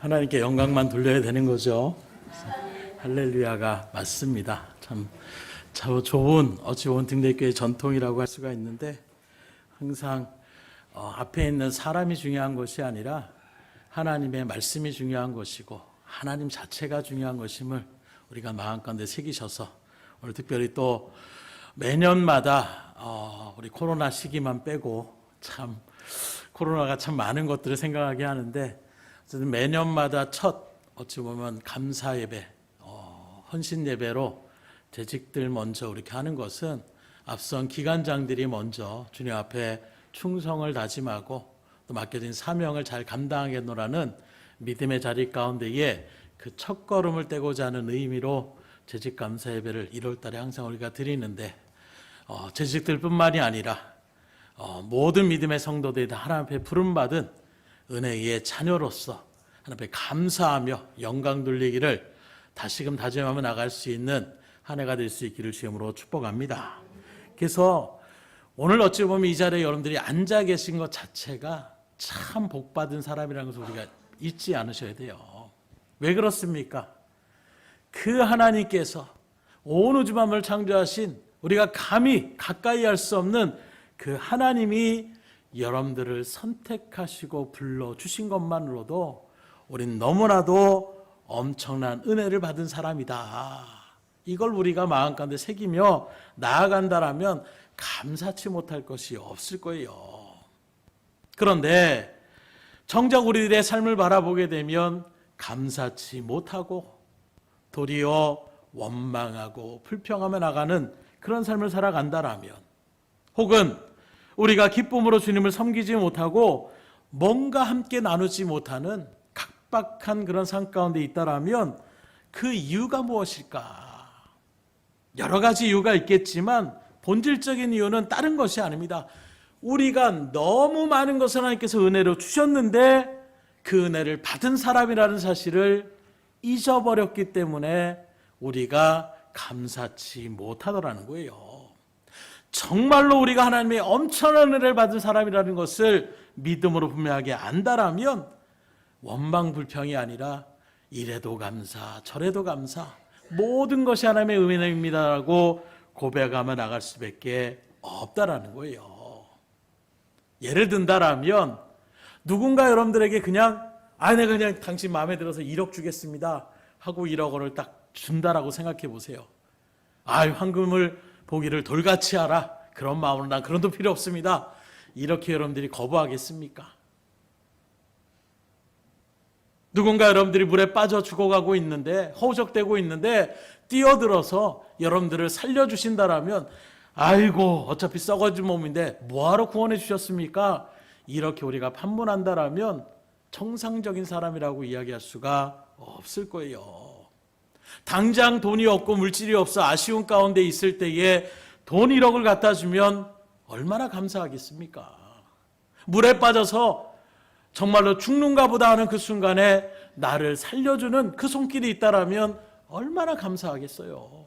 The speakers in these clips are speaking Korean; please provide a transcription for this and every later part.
하나님께 영광만 돌려야 되는 거죠. 할렐루야가 맞습니다. 참 좋은 어찌 보면 등대교의 전통이라고 할 수가 있는데, 항상 앞에 있는 사람이 중요한 것이 아니라 하나님의 말씀이 중요한 것이고 하나님 자체가 중요한 것임을 우리가 마음 가운데 새기셔서, 오늘 특별히 또 매년마다 우리 코로나 시기만 빼고 참 코로나가 참 많은 것들을 생각하게 하는데, 어쨌든 매년마다 첫 어찌 보면 감사 예배, 헌신 예배로 재직들 먼저 이렇게 하는 것은 앞선 기관장들이 먼저 주님 앞에 충성을 다짐하고 또 맡겨진 사명을 잘 감당하겠노라는 믿음의 자리 가운데에 그 첫걸음을 떼고자 하는 의미로 재직 감사 예배를 1월 달에 항상 우리가 드리는데, 재직들뿐만이 아니라 모든 믿음의 성도들이 다 하나님 앞에 부름받은 은혜의 자녀로서 하나님 앞에 감사하며 영광 돌리기를 다시금 다짐하며 나갈 수 있는 한 해가 될 수 있기를 주님으로 축복합니다. 그래서 오늘 어찌 보면 이 자리에 여러분들이 앉아 계신 것 자체가 참 복받은 사람이라는 것을 우리가 잊지 않으셔야 돼요. 왜 그렇습니까? 그 하나님께서 온 우주 만물을 창조하신 우리가 감히 가까이 할 수 없는 그 하나님이 여러분들을 선택하시고 불러주신 것만으로도 우린 너무나도 엄청난 은혜를 받은 사람이다. 이걸 우리가 마음 가운데 새기며 나아간다라면 감사치 못할 것이 없을 거예요. 그런데 정작 우리들의 삶을 바라보게 되면 감사치 못하고 도리어 원망하고 불평하며 나가는 그런 삶을 살아간다라면, 혹은 우리가 기쁨으로 주님을 섬기지 못하고 뭔가 함께 나누지 못하는 각박한 그런 삶 가운데 있다라면 그 이유가 무엇일까? 여러 가지 이유가 있겠지만 본질적인 이유는 다른 것이 아닙니다. 우리가 너무 많은 것을 하나님께서 은혜로 주셨는데 그 은혜를 받은 사람이라는 사실을 잊어버렸기 때문에 우리가 감사치 못하더라는 거예요. 정말로 우리가 하나님의 엄청난 은혜를 받은 사람이라는 것을 믿음으로 분명하게 안다라면 원망 불평이 아니라 이래도 감사 저래도 감사, 모든 것이 하나님의 은혜입니다라고 고백하며 나갈 수밖에 없다라는 거예요. 예를 든다라면 누군가 여러분들에게 그냥 내가 그냥 당신 마음에 들어서 1억 주겠습니다 하고 1억 원을 딱 준다라고 생각해 보세요. 황금을 보기를 돌같이 하라, 그런 마음으로 난 그런 돈 필요 없습니다, 이렇게 여러분들이 거부하겠습니까? 누군가 여러분들이 물에 빠져 죽어가고 있는데, 허우적대고 있는데 뛰어들어서 여러분들을 살려주신다라면 아이고 어차피 썩어진 몸인데 뭐하러 구원해 주셨습니까? 이렇게 우리가 판문한다라면 정상적인 사람이라고 이야기할 수가 없을 거예요. 당장 돈이 없고 물질이 없어 아쉬운 가운데 있을 때에 돈 1억을 갖다 주면 얼마나 감사하겠습니까? 물에 빠져서 정말로 죽는가 보다 하는 그 순간에 나를 살려주는 그 손길이 있다라면 얼마나 감사하겠어요.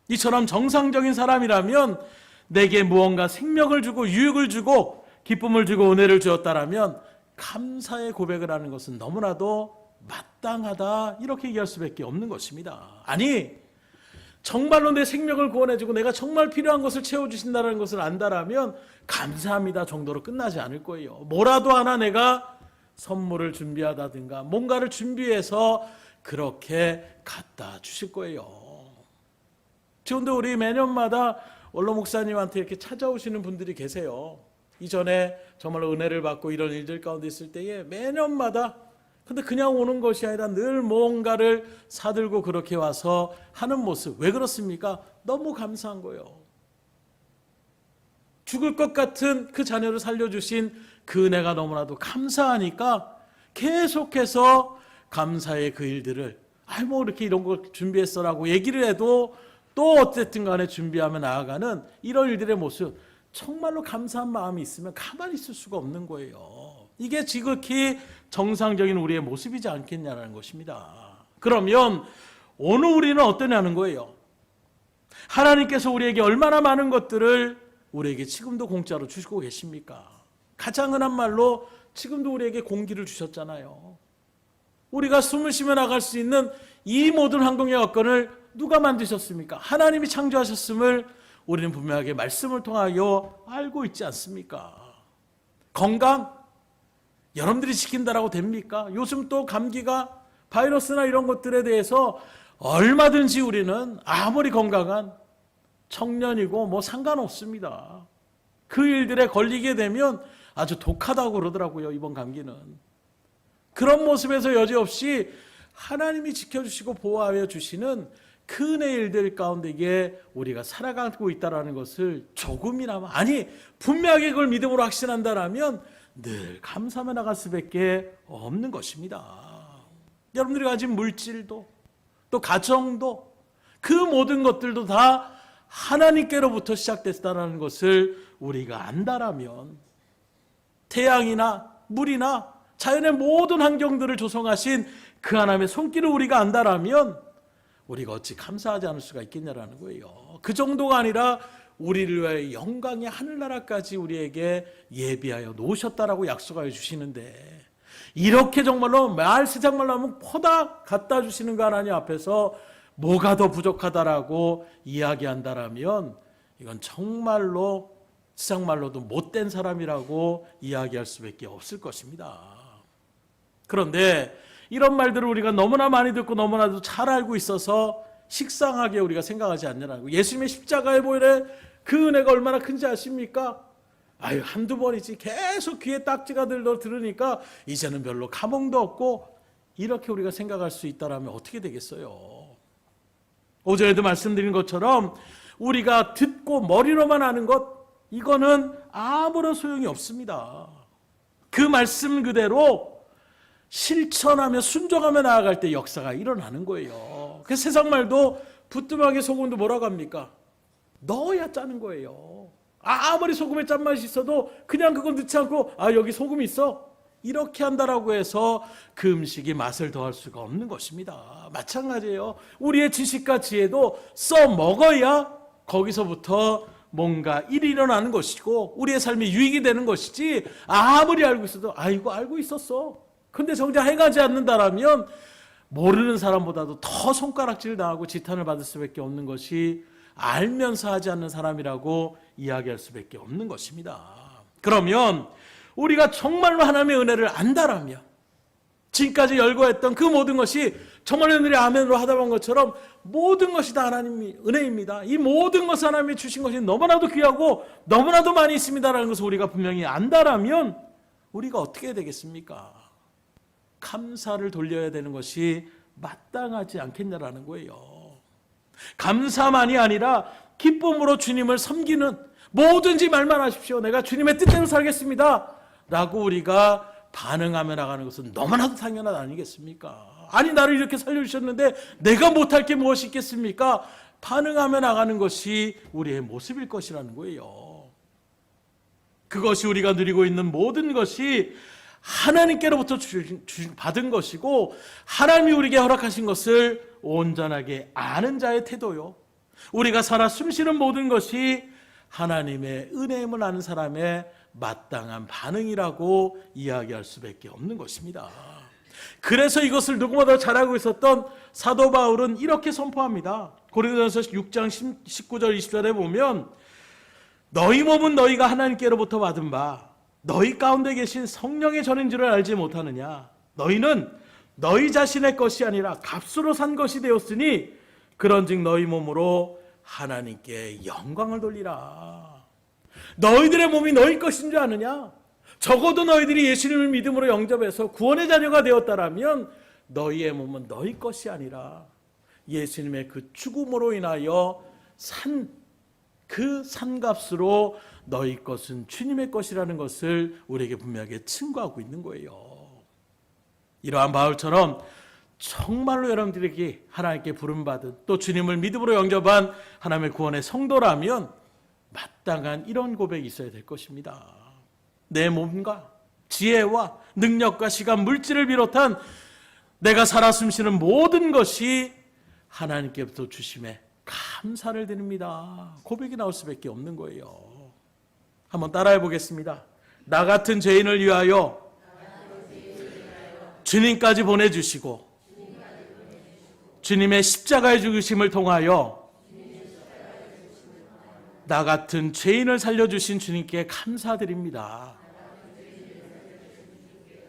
이처럼 정상적인 사람이라면 내게 무언가 생명을 주고 유익을 주고 기쁨을 주고 은혜를 주었다라면 감사의 고백을 하는 것은 너무나도 마땅하다, 이렇게 얘기할 수밖에 없는 것입니다. 아니, 정말로 내 생명을 구원해주고 내가 정말 필요한 것을 채워주신다는 것을 안다라면 감사합니다 정도로 끝나지 않을 거예요. 뭐라도 하나 내가 선물을 준비하다든가 뭔가를 준비해서 그렇게 갖다 주실 거예요. 지금도 우리 매년마다 원로 목사님한테 이렇게 찾아오시는 분들이 계세요. 이전에 정말로 은혜를 받고 이런 일들 가운데 있을 때에 매년마다, 근데 그냥 오는 것이 아니라 늘 뭔가를 사들고 그렇게 와서 하는 모습, 왜 그렇습니까? 너무 감사한 거예요. 죽을 것 같은 그 자녀를 살려주신 그 은혜가 너무나도 감사하니까 계속해서 감사의 그 일들을 이렇게 이런 거 준비했어라고 얘기를 해도 또 어쨌든 간에 준비하며 나아가는 이런 일들의 모습, 정말로 감사한 마음이 있으면 가만히 있을 수가 없는 거예요. 이게 지극히 정상적인 우리의 모습이지 않겠냐는 것입니다. 그러면 오늘 우리는 어떠냐는 거예요. 하나님께서 우리에게 얼마나 많은 것들을 우리에게 지금도 공짜로 주시고 계십니까? 가장 흔한 말로 지금도 우리에게 공기를 주셨잖아요. 우리가 숨을 쉬며 나갈 수 있는 이 모든 환경의 여건을 누가 만드셨습니까? 하나님이 창조하셨음을 우리는 분명하게 말씀을 통하여 알고 있지 않습니까? 건강, 여러분들이 지킨다라고 됩니까? 요즘 또 감기가 바이러스나 이런 것들에 대해서 얼마든지 우리는 아무리 건강한 청년이고 뭐 상관없습니다. 그 일들에 걸리게 되면 아주 독하다고 그러더라고요, 이번 감기는. 그런 모습에서 여지없이 하나님이 지켜주시고 보호하여 주시는 그 은혜의 일들 가운데에 우리가 살아가고 있다는 것을 조금이나마, 아니 분명하게 그걸 믿음으로 확신한다라면 늘 감사하며 나갈 수밖에 없는 것입니다. 여러분들이 가진 물질도 또 가정도 그 모든 것들도 다 하나님께로부터 시작됐다는 것을 우리가 안다라면, 태양이나 물이나 자연의 모든 환경들을 조성하신 그 하나님의 손길을 우리가 안다라면 우리가 어찌 감사하지 않을 수가 있겠냐라는 거예요. 그 정도가 아니라 우리를 위하여 영광의 하늘나라까지 우리에게 예비하여 놓으셨다라고 약속하여 주시는데, 이렇게 정말로 세상 말로 하면 퍼다 갖다 주시는 그 하나님 앞에서 뭐가 더 부족하다라고 이야기한다라면 이건 정말로 세상 말로도 못된 사람이라고 이야기할 수밖에 없을 것입니다. 그런데 이런 말들을 우리가 너무나 많이 듣고 너무나도 잘 알고 있어서 식상하게 우리가 생각하지 않느라는 거예요. 예수님의 십자가에 보이는 그 은혜가 얼마나 큰지 아십니까? 아유, 한두 번이지 계속 귀에 딱지가 들으니까 이제는 별로 감흥도 없고, 이렇게 우리가 생각할 수 있다면 어떻게 되겠어요? 오전에도 말씀드린 것처럼 우리가 듣고 머리로만 아는 것, 이거는 아무런 소용이 없습니다. 그 말씀 그대로 실천하며 순종하며 나아갈 때 역사가 일어나는 거예요. 그 세상 말도 부뚜막에 소금도 뭐라고 합니까? 넣어야 짜는 거예요. 아무리 소금에 짠맛이 있어도 그냥 그건 넣지 않고 여기 소금이 있어, 이렇게 한다라고 해서 그 음식이 맛을 더할 수가 없는 것입니다. 마찬가지예요. 우리의 지식과 지혜도 써먹어야 거기서부터 뭔가 일이 일어나는 것이고 우리의 삶에 유익이 되는 것이지, 아무리 알고 있어도 이거 알고 있었어, 근데 정작 행하지 않는다라면 모르는 사람보다도 더 손가락질 당하고 지탄을 받을 수밖에 없는 것이 알면서 하지 않는 사람이라고 이야기할 수밖에 없는 것입니다. 그러면 우리가 정말로 하나님의 은혜를 안다라면, 지금까지 열거했던 그 모든 것이 정말 은혜를 아멘으로 하다 본 것처럼 모든 것이 다 하나님의 은혜입니다. 이 모든 것을 하나님이 주신 것이 너무나도 귀하고 너무나도 많이 있습니다라는 것을 우리가 분명히 안다라면 우리가 어떻게 해야 되겠습니까? 감사를 돌려야 되는 것이 마땅하지 않겠냐라는 거예요. 감사만이 아니라 기쁨으로 주님을 섬기는, 뭐든지 말만 하십시오, 내가 주님의 뜻대로 살겠습니다 라고 우리가 반응하며 나가는 것은 너무나도 당연한 아니겠습니까? 아니, 나를 이렇게 살려주셨는데 내가 못할 게 무엇이 있겠습니까? 반응하며 나가는 것이 우리의 모습일 것이라는 거예요. 그것이 우리가 누리고 있는 모든 것이 하나님께로부터 받은 것이고, 하나님이 우리에게 허락하신 것을 온전하게 아는 자의 태도요, 우리가 살아 숨쉬는 모든 것이 하나님의 은혜임을 아는 사람의 마땅한 반응이라고 이야기할 수밖에 없는 것입니다. 그래서 이것을 누구보다 잘 알고 있었던 사도 바울은 이렇게 선포합니다. 고린도전서 6장 19절 20절에 보면, 너희 몸은 너희가 하나님께로부터 받은 바 너희 가운데 계신 성령의 전인 줄을 알지 못하느냐? 너희는 너희 자신의 것이 아니라 값으로 산 것이 되었으니 그런즉 너희 몸으로 하나님께 영광을 돌리라. 너희들의 몸이 너희 것인 줄 아느냐? 적어도 너희들이 예수님을 믿음으로 영접해서 구원의 자녀가 되었다라면 너희의 몸은 너희 것이 아니라 예수님의 그 죽음으로 인하여 그 산값으로 너희 것은 주님의 것이라는 것을 우리에게 분명하게 증거하고 있는 거예요. 이러한 바울처럼 정말로 여러분들에게 하나님께 부름받은, 또 주님을 믿음으로 영접한 하나님의 구원의 성도라면 마땅한 이런 고백이 있어야 될 것입니다. 내 몸과 지혜와 능력과 시간, 물질을 비롯한 내가 살아 숨쉬는 모든 것이 하나님께부터 주심에 감사를 드립니다. 고백이 나올 수밖에 없는 거예요. 한번 따라해 보겠습니다. 나 같은 죄인을 위하여 주님까지 보내주시고 주님의 십자가의 죽으심을 통하여 나 같은 죄인을 살려주신 주님께 감사드립니다.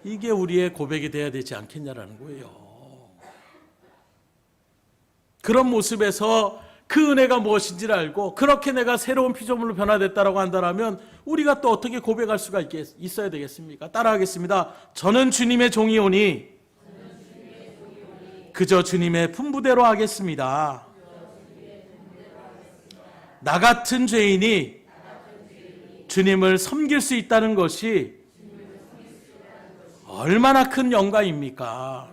이게 우리의 고백이 되어야 되지 않겠냐라는 거예요. 그런 모습에서 그 은혜가 무엇인지를 알고 그렇게 내가 새로운 피조물로 변화됐다라고 한다면 우리가 또 어떻게 고백할 수가 있어야 되겠습니까? 따라하겠습니다. 저는 주님의 종이오니 그저 주님의 분부대로 하겠습니다. 나 같은 죄인이 주님을 섬길 수 있다는 것이 얼마나 큰 영광입니까?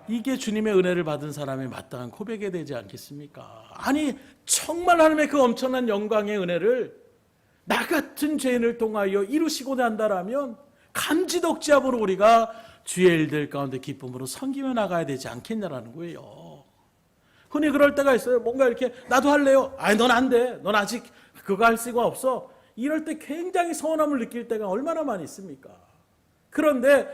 이게 주님의 은혜를 받은 사람의 마땅한 고백이 되지 않겠습니까? 아니 정말 하나님의 그 엄청난 영광의 은혜를 나 같은 죄인을 통하여 이루시고자 한다면 감지덕지합으로 우리가 주의 일들 가운데 기쁨으로 섬기며 나가야 되지 않겠냐라는 거예요. 흔히 그럴 때가 있어요. 뭔가 이렇게 나도 할래요. 아니 넌 안 돼. 넌 아직 그거 할 수가 없어. 이럴 때 굉장히 서운함을 느낄 때가 얼마나 많이 있습니까? 그런데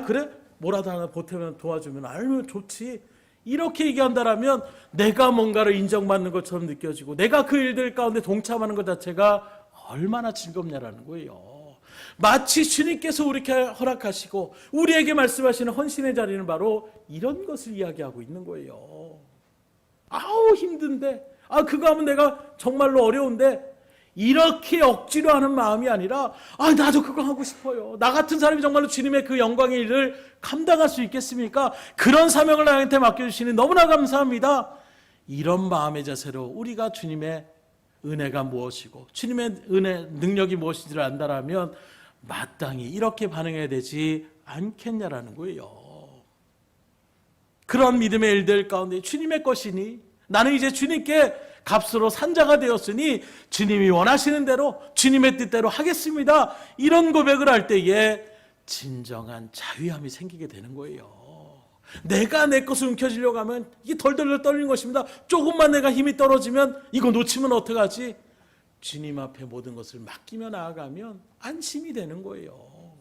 그래? 뭐라도 하나 보태면 도와주면 알면 좋지. 이렇게 얘기한다라면 내가 뭔가를 인정받는 것처럼 느껴지고 내가 그 일들 가운데 동참하는 것 자체가 얼마나 즐겁냐라는 거예요. 마치 주님께서 우리에게 허락하시고 우리에게 말씀하시는 헌신의 자리는 바로 이런 것을 이야기하고 있는 거예요. 아우 힘든데 그거 하면 내가 정말로 어려운데 이렇게 억지로 하는 마음이 아니라 나도 그거 하고 싶어요. 나 같은 사람이 정말로 주님의 그 영광의 일을 감당할 수 있겠습니까? 그런 사명을 나한테 맡겨주시니 너무나 감사합니다. 이런 마음의 자세로 우리가 주님의 은혜가 무엇이고 주님의 은혜 능력이 무엇인지를 안다라면 마땅히 이렇게 반응해야 되지 않겠냐라는 거예요. 그런 믿음의 일들 가운데 주님의 것이니 나는 이제 주님께 값으로 산자가 되었으니 주님이 원하시는 대로 주님의 뜻대로 하겠습니다. 이런 고백을 할 때에 진정한 자유함이 생기게 되는 거예요. 내가 내 것을 움켜쥐려고 하면 이게 덜덜 떨리는 것입니다. 조금만 내가 힘이 떨어지면 이거 놓치면 어떡하지? 주님 앞에 모든 것을 맡기며 나아가면 안심이 되는 거예요.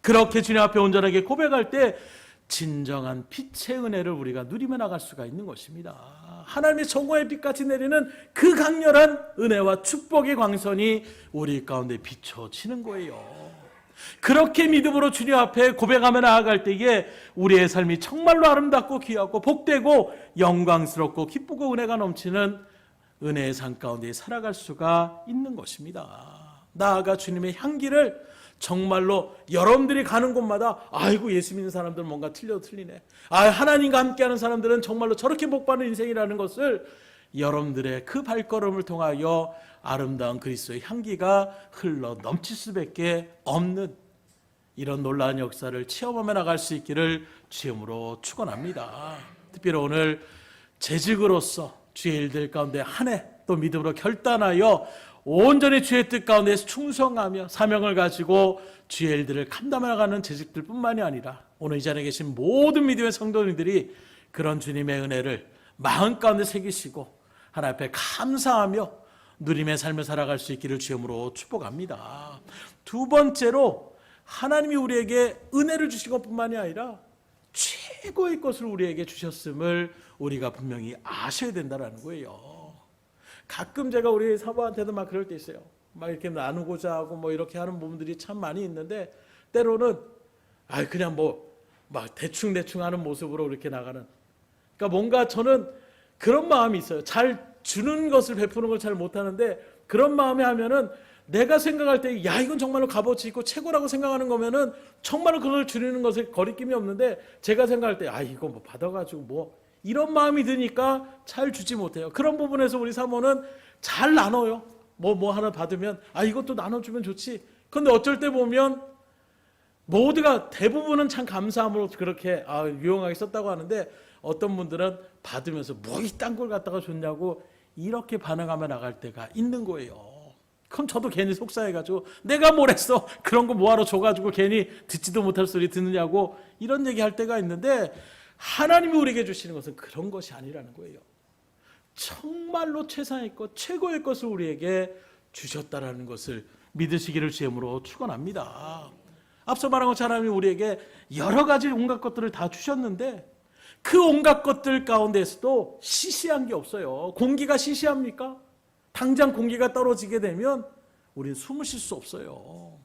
그렇게 주님 앞에 온전하게 고백할 때 진정한 빛의 은혜를 우리가 누리며 나갈 수가 있는 것입니다. 하나님의 정화의 빛같이 내리는 그 강렬한 은혜와 축복의 광선이 우리 가운데 비춰지는 거예요. 그렇게 믿음으로 주님 앞에 고백하며 나아갈 때에 우리의 삶이 정말로 아름답고 귀하고 복되고 영광스럽고 기쁘고 은혜가 넘치는 은혜의 삶 가운데 살아갈 수가 있는 것입니다. 나아가 주님의 향기를 정말로 여러분들이 가는 곳마다 아이고 예수 믿는 사람들 뭔가 틀리네. 하나님과 함께하는 사람들은 정말로 저렇게 복받는 인생이라는 것을 여러분들의 그 발걸음을 통하여 아름다운 그리스도의 향기가 흘러 넘칠 수밖에 없는 이런 놀라운 역사를 체험하며 나갈 수 있기를 주님으로 축원합니다. 특별히 오늘 재직으로서 주의 일들 가운데 한 해 또 믿음으로 결단하여 온전히 주의 뜻 가운데서 충성하며 사명을 가지고 주의 일들을 감당해 나가는 재직들 뿐만이 아니라 오늘 이 자리에 계신 모든 믿음의 성도님들이 그런 주님의 은혜를 마음 가운데 새기시고 하나님 앞에 감사하며 누림의 삶을 살아갈 수 있기를 주님으로 축복합니다. 두 번째로 하나님이 우리에게 은혜를 주신 것뿐만이 아니라 최고의 것을 우리에게 주셨음을 우리가 분명히 아셔야 된다는 거예요. 가끔 제가 우리 사모한테도 막 그럴 때 있어요. 막 이렇게 나누고자 하고 뭐 이렇게 하는 부분들이 참 많이 있는데 때로는 그냥 막 대충 하는 모습으로 이렇게 나가는. 그러니까 뭔가 저는 그런 마음이 있어요. 잘 주는 것을 베푸는 걸 잘 못하는데 그런 마음에 하면은 내가 생각할 때 이건 정말로 값어치 있고 최고라고 생각하는 거면은 정말로 그걸 줄이는 것에 거리낌이 없는데 제가 생각할 때 이거 뭐 받아가지고 이런 마음이 드니까 잘 주지 못해요. 그런 부분에서 우리 사모는 잘 나눠요. 뭐 하나 받으면 이것도 나눠주면 좋지. 그런데 어쩔 때 보면 모두가 대부분은 참 감사함으로 그렇게 유용하게 썼다고 하는데 어떤 분들은 받으면서 뭐 이딴 걸 갖다가 줬냐고 이렇게 반응하며 나갈 때가 있는 거예요. 그럼 저도 괜히 속상해가지고 내가 뭘 했어? 그런 거 뭐하러 줘가지고 괜히 듣지도 못할 소리 듣느냐고 이런 얘기할 때가 있는데 하나님이 우리에게 주시는 것은 그런 것이 아니라는 거예요. 정말로 최상의 것, 최고의 것을 우리에게 주셨다라는 것을 믿으시기를 주님으로 축원합니다. 앞서 말한 것처럼 하나님이 우리에게 여러 가지 온갖 것들을 다 주셨는데 그 온갖 것들 가운데서도 시시한 게 없어요. 공기가 시시합니까? 당장 공기가 떨어지게 되면 우리는 숨을 쉴 수 없어요.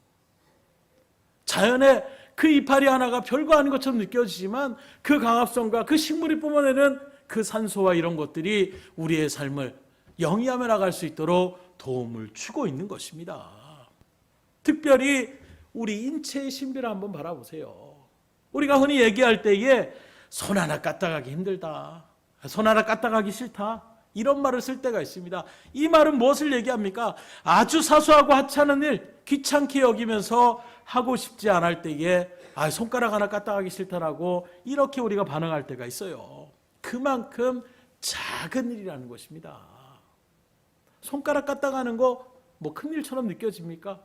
자연의 그 이파리 하나가 별거 아닌 것처럼 느껴지지만 그 강합성과 그 식물이 뿜어내는 그 산소와 이런 것들이 우리의 삶을 영위하며 나갈 수 있도록 도움을 주고 있는 것입니다. 특별히 우리 인체의 신비를 한번 바라보세요. 우리가 흔히 얘기할 때에 손 하나 까딱하기 힘들다, 손 하나 까딱하기 싫다, 이런 말을 쓸 때가 있습니다. 이 말은 무엇을 얘기합니까? 아주 사소하고 하찮은 일, 귀찮게 여기면서 하고 싶지 않을 때에 손가락 하나 까딱하기 싫다라고 이렇게 우리가 반응할 때가 있어요. 그만큼 작은 일이라는 것입니다. 손가락 까딱하는 거 뭐 큰일처럼 느껴집니까?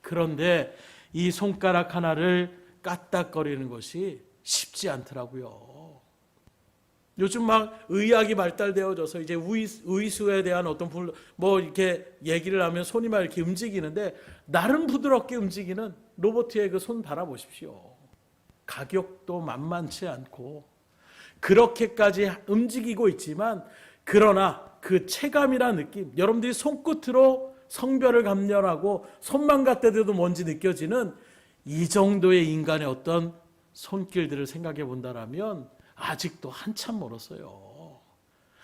그런데 이 손가락 하나를 까딱거리는 것이 쉽지 않더라고요. 요즘 막 의학이 발달되어져서 이제 의수에 대한 어떤 뭐 이렇게 얘기를 하면 손이 막 이렇게 움직이는데 나름 부드럽게 움직이는 로봇의 그 손 바라보십시오. 가격도 만만치 않고 그렇게까지 움직이고 있지만 그러나 그 체감이란 느낌, 여러분들이 손끝으로 성별을 감별하고 손만 갖다 대도 뭔지 느껴지는 이 정도의 인간의 어떤 손길들을 생각해 본다라면 아직도 한참 멀었어요.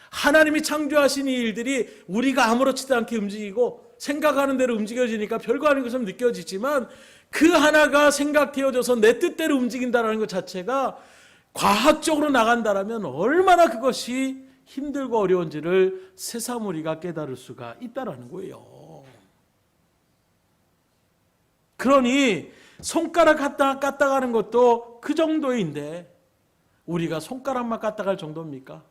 하나님이 창조하신 이 일들이 우리가 아무렇지도 않게 움직이고 생각하는 대로 움직여지니까 별거 아닌 것처럼 느껴지지만 그 하나가 생각되어져서 내 뜻대로 움직인다는 것 자체가 과학적으로 나간다라면 얼마나 그것이 힘들고 어려운지를 새삼 우리가 깨달을 수가 있다는 거예요. 그러니 손가락 까딱하는 것도 그 정도인데 우리가 손가락만 까딱할 정도입니까?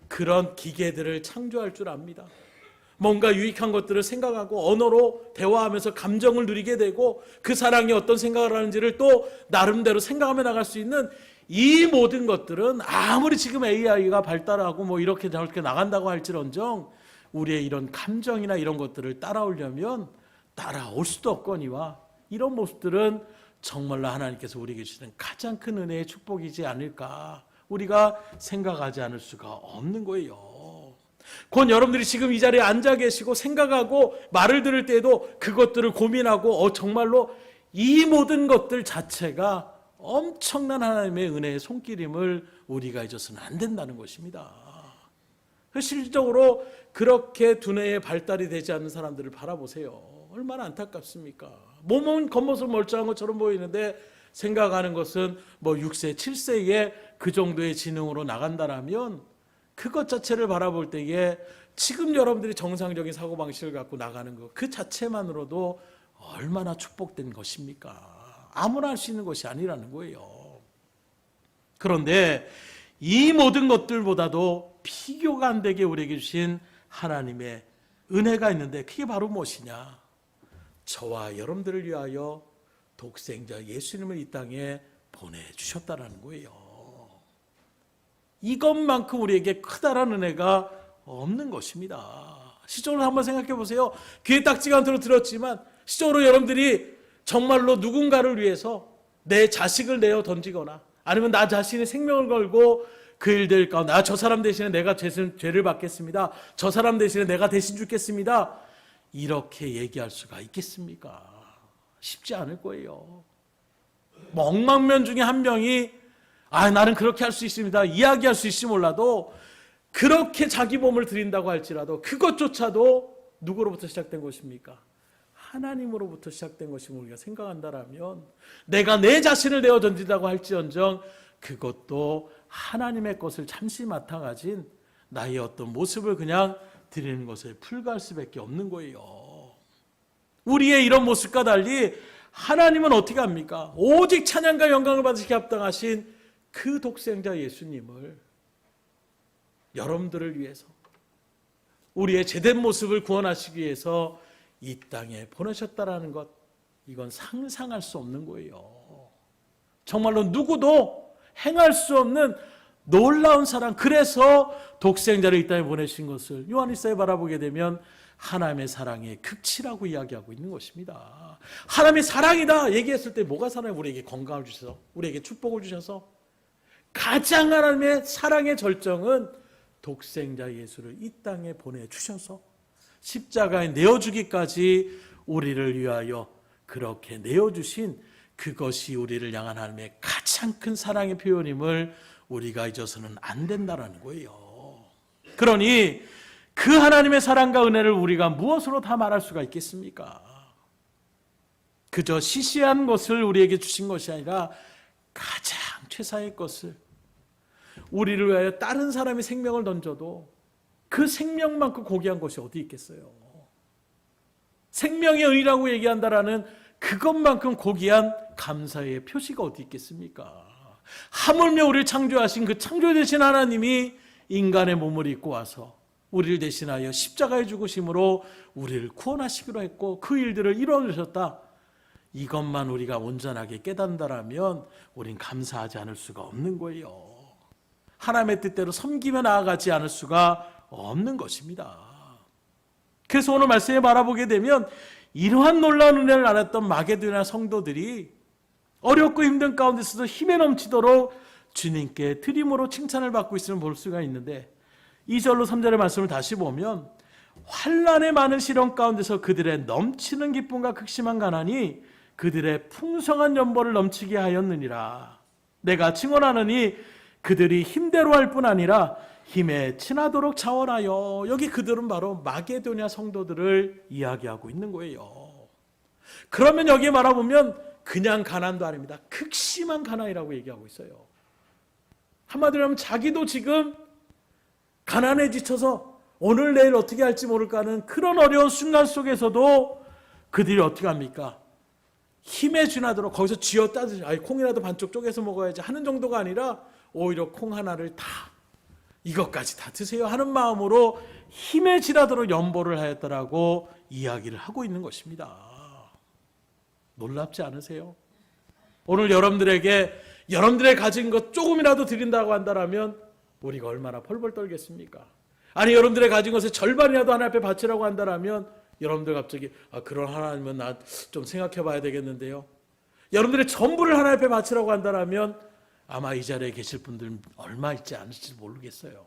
그런 기계들을 창조할 줄 압니다. 뭔가 유익한 것들을 생각하고 언어로 대화하면서 감정을 누리게 되고 그 사랑이 어떤 생각을 하는지를 또 나름대로 생각하며 나갈 수 있는 이 모든 것들은 아무리 지금 AI가 발달하고 뭐 이렇게 저렇게 나간다고 할지언정 우리의 이런 감정이나 이런 것들을 따라오려면 따라올 수도 없거니와 이런 모습들은 정말로 하나님께서 우리에게 주시는 가장 큰 은혜의 축복이지 않을까 우리가 생각하지 않을 수가 없는 거예요. 곧 여러분들이 지금 이 자리에 앉아 계시고 생각하고 말을 들을 때에도 그것들을 고민하고 정말로 이 모든 것들 자체가 엄청난 하나님의 은혜의 손길임을 우리가 잊어서는 안 된다는 것입니다. 실질적으로 그렇게 두뇌의 발달이 되지 않는 사람들을 바라보세요. 얼마나 안타깝습니까? 몸은 겉모습 멀쩡한 것처럼 보이는데 생각하는 것은 뭐 6세, 7세에 그 정도의 지능으로 나간다라면 그것 자체를 바라볼 때에 지금 여러분들이 정상적인 사고방식을 갖고 나가는 것 그 자체만으로도 얼마나 축복된 것입니까? 아무나 할 수 있는 것이 아니라는 거예요. 그런데 이 모든 것들보다도 비교가 안 되게 우리에게 주신 하나님의 은혜가 있는데 그게 바로 무엇이냐? 저와 여러분들을 위하여 독생자 예수님을 이 땅에 보내주셨다는 거예요. 이것만큼 우리에게 크다라는 은혜가 없는 것입니다. 시적으로 한번 생각해 보세요. 귀에 딱지가 않도록 들었지만 시적으로 여러분들이 정말로 누군가를 위해서 내 자식을 내어 던지거나 아니면 나 자신의 생명을 걸고 그 일들 가운데 저 사람 대신에 내가 죄를 받겠습니다. 저 사람 대신에 내가 대신 죽겠습니다. 이렇게 얘기할 수가 있겠습니까? 쉽지 않을 거예요. 뭐 억만명 중에 한 명이 나는 그렇게 할 수 있습니다. 이야기할 수 있을지 몰라도 그렇게 자기 몸을 드린다고 할지라도 그것조차도 누구로부터 시작된 것입니까? 하나님으로부터 시작된 것임을 우리가 생각한다라면 내가 내 자신을 내어 던진다고 할지언정 그것도 하나님의 것을 잠시 맡아 가진 나의 어떤 모습을 그냥 드리는 것에 불과할 수밖에 없는 거예요. 우리의 이런 모습과 달리 하나님은 어떻게 합니까? 오직 찬양과 영광을 받으시기에 합당하신 그 독생자 예수님을 여러분들을 위해서 우리의 제된 모습을 구원하시기 위해서 이 땅에 보내셨다라는 것, 이건 상상할 수 없는 거예요. 정말로 누구도 행할 수 없는 놀라운 사랑, 그래서 독생자를 이 땅에 보내신 것을 요한일서에 바라보게 되면 하나님의 사랑의 극치라고 이야기하고 있는 것입니다. 하나님의 사랑이다 얘기했을 때 뭐가 사랑이 우리에게 건강을 주셔서 우리에게 축복을 주셔서 가장 하나님의 사랑의 절정은 독생자 예수를 이 땅에 보내주셔서 십자가에 내어주기까지 우리를 위하여 그렇게 내어주신 그것이 우리를 향한 하나님의 가장 큰 사랑의 표현임을 우리가 잊어서는 안 된다는 거예요. 그러니 그 하나님의 사랑과 은혜를 우리가 무엇으로 다 말할 수가 있겠습니까? 그저 시시한 것을 우리에게 주신 것이 아니라 가장 최상의 것을, 우리를 위하여 다른 사람이 생명을 던져도 그 생명만큼 고귀한 것이 어디 있겠어요? 생명의 의라고 얘기한다라는 그것만큼 고귀한 감사의 표시가 어디 있겠습니까? 하물며 우리를 창조하신 그 창조되신 하나님이 인간의 몸을 입고 와서 우리를 대신하여 십자가에 죽으심으로 우리를 구원하시기로 했고 그 일들을 이루어주셨다. 이것만 우리가 온전하게 깨닫는다면 우린 감사하지 않을 수가 없는 거예요. 하나님의 뜻대로 섬기며 나아가지 않을 수가 없는 것입니다. 그래서 오늘 말씀에 바라보게 되면 이러한 놀라운 은혜를 알았던 마게도냐 성도들이 어렵고 힘든 가운데서도 힘에 넘치도록 주님께 드림으로 칭찬을 받고 있음을 볼 수가 있는데 2절로 3절의 말씀을 다시 보면 환난의 많은 시련 가운데서 그들의 넘치는 기쁨과 극심한 가난이 그들의 풍성한 연보를 넘치게 하였느니라. 내가 증언하느니 그들이 힘대로 할 뿐 아니라 힘에 친하도록 자원하여. 여기 그들은 바로 마게도냐 성도들을 이야기하고 있는 거예요. 그러면 여기에 말해보면 그냥 가난도 아닙니다. 극심한 가난이라고 얘기하고 있어요. 한마디로 하면 자기도 지금 가난에 지쳐서 오늘 내일 어떻게 할지 모를까 하는 그런 어려운 순간 속에서도 그들이 어떻게 합니까? 힘에 준하도록 거기서 쥐어짜듯이 콩이라도 반쪽 쪼개서 먹어야지 하는 정도가 아니라 오히려 콩 하나를 다 이것까지 다 드세요 하는 마음으로 힘에 지나도록 연보를 하였다라고 이야기를 하고 있는 것입니다. 놀랍지 않으세요? 오늘 여러분들의 가진 것 조금이라도 드린다고 한다면 우리가 얼마나 펄펄 떨겠습니까? 아니 여러분들의 가진 것의 절반이라도 하나님 앞에 바치라고 한다면 여러분들 갑자기 그런 하나님은 나 좀 생각해 봐야 되겠는데요. 여러분들의 전부를 하나님 앞에 바치라고 한다면 아마 이 자리에 계실 분들 얼마 있지 않을지 모르겠어요.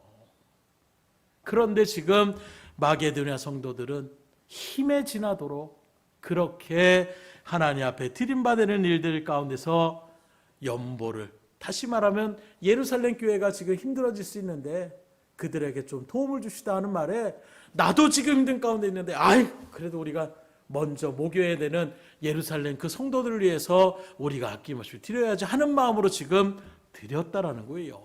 그런데 지금 마게도냐 성도들은 힘에 지나도록 그렇게 하나님 앞에 드림받는 일들 가운데서 연보를, 다시 말하면 예루살렘 교회가 지금 힘들어질 수 있는데 그들에게 좀 도움을 주시다 하는 말에 나도 지금 힘든 가운데 있는데 그래도 우리가 먼저 목요일에 되는 예루살렘 그 성도들을 위해서 우리가 아낌없이 드려야지 하는 마음으로 지금 드렸다라는 거예요.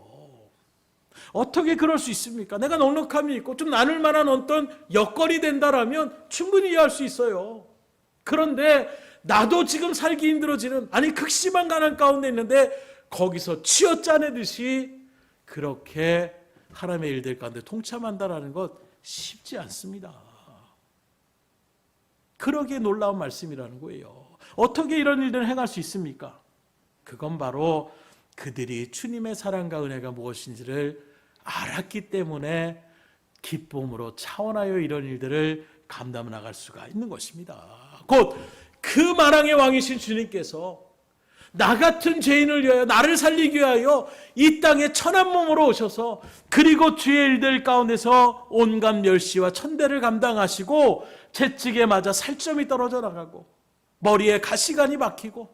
어떻게 그럴 수 있습니까? 내가 넉넉함이 있고 좀 나눌 만한 어떤 여건이 된다라면 충분히 이해할 수 있어요. 그런데 나도 지금 살기 힘들어지는 극심한 가난 가운데 있는데 거기서 쥐어짜내듯이 그렇게 하나님의 일들 가운데 동참한다라는 것 쉽지 않습니다. 그러기에 놀라운 말씀이라는 거예요. 어떻게 이런 일들을 행할 수 있습니까? 그건 바로 그들이 주님의 사랑과 은혜가 무엇인지를 알았기 때문에 기쁨으로 차원하여 이런 일들을 감당해 나갈 수가 있는 것입니다. 곧 그 만왕의 왕이신 주님께서 나 같은 죄인을 위하여 나를 살리기 위하여 이 땅에 천한 몸으로 오셔서 그리고 주의 일들 가운데서 온갖 멸시와 천대를 감당하시고 채찍에 맞아 살점이 떨어져 나가고 머리에 가시관이 박히고